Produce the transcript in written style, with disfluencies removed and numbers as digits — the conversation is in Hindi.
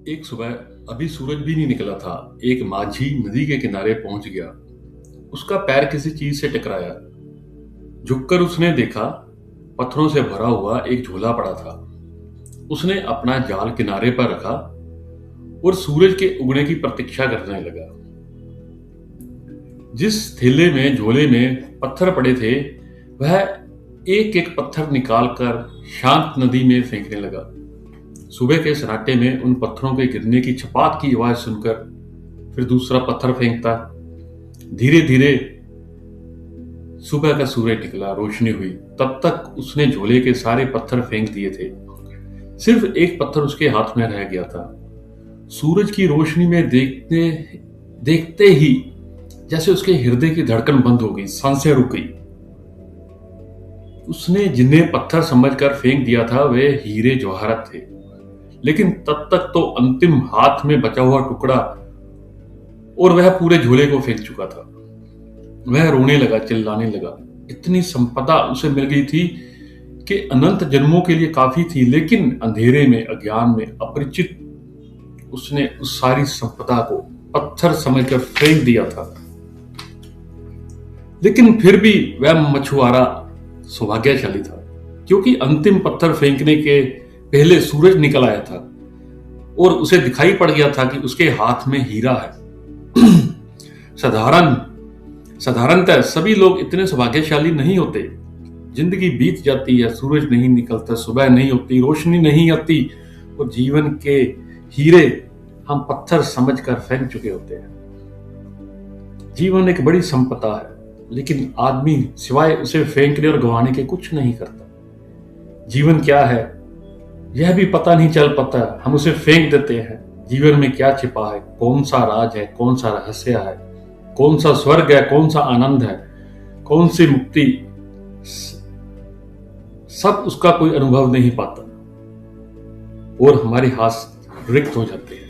एक सुबह अभी सूरज भी नहीं निकला था। एक माझी नदी के किनारे पहुंच गया। उसका पैर किसी चीज से टकराया। झुककर उसने देखा, पत्थरों से भरा हुआ एक झोला पड़ा था। उसने अपना जाल किनारे पर रखा और सूरज के उगने की प्रतीक्षा करने लगा। जिस थैले में झोले में पत्थर पड़े थे, वह एक एक पत्थर निकालकर शांत नदी में फेंकने लगा। सुबह के सन्नाटे में उन पत्थरों के गिरने की छपाक की आवाज सुनकर फिर दूसरा पत्थर फेंकता। धीरे धीरे सुबह का सूरज निकला, रोशनी हुई। तब तक उसने झोले के सारे पत्थर फेंक दिए थे। सिर्फ एक पत्थर उसके हाथ में रह गया था। सूरज की रोशनी में देखते देखते ही जैसे उसके हृदय की धड़कन बंद हो गई, सांसें रुक गई। उसने जिन्हें पत्थर समझकर फेंक दिया था वे हीरे जवाहरात थे, लेकिन तब तक तो अंतिम हाथ में बचा हुआ टुकड़ा और वह पूरे झोले को फेंक चुका था। वह रोने लगा, चिल्लाने लगा। इतनी संपदा उसे मिल गई थी कि अनंत जन्मों के लिए काफी थी, लेकिन अंधेरे में, अज्ञान में, अपरिचित उसने उस सारी संपदा को पत्थर समझकर फेंक दिया था। लेकिन फिर भी वह मछुआरा सौभाग्यशाली था, क्योंकि अंतिम पत्थर फेंकने के पहले सूरज निकल आया था और उसे दिखाई पड़ गया था कि उसके हाथ में हीरा है। साधारणतः सभी लोग इतने सौभाग्यशाली नहीं होते। जिंदगी बीत जाती है, सूरज नहीं निकलता, सुबह नहीं होती, रोशनी नहीं आती और जीवन के हीरे हम पत्थर समझकर फेंक चुके होते हैं। जीवन एक बड़ी संपदा है, लेकिन आदमी सिवाय उसे फेंकने और गंवाने के कुछ नहीं करता। जीवन क्या है यह भी पता नहीं चल पाता, हम उसे फेंक देते हैं। जीवन में क्या छिपा है, कौन सा राज है, कौन सा रहस्य है, कौन सा स्वर्ग है, कौन सा आनंद है, कौन सी मुक्ति, सब उसका कोई अनुभव नहीं पाता और हमारे हाथ रिक्त हो जाते हैं।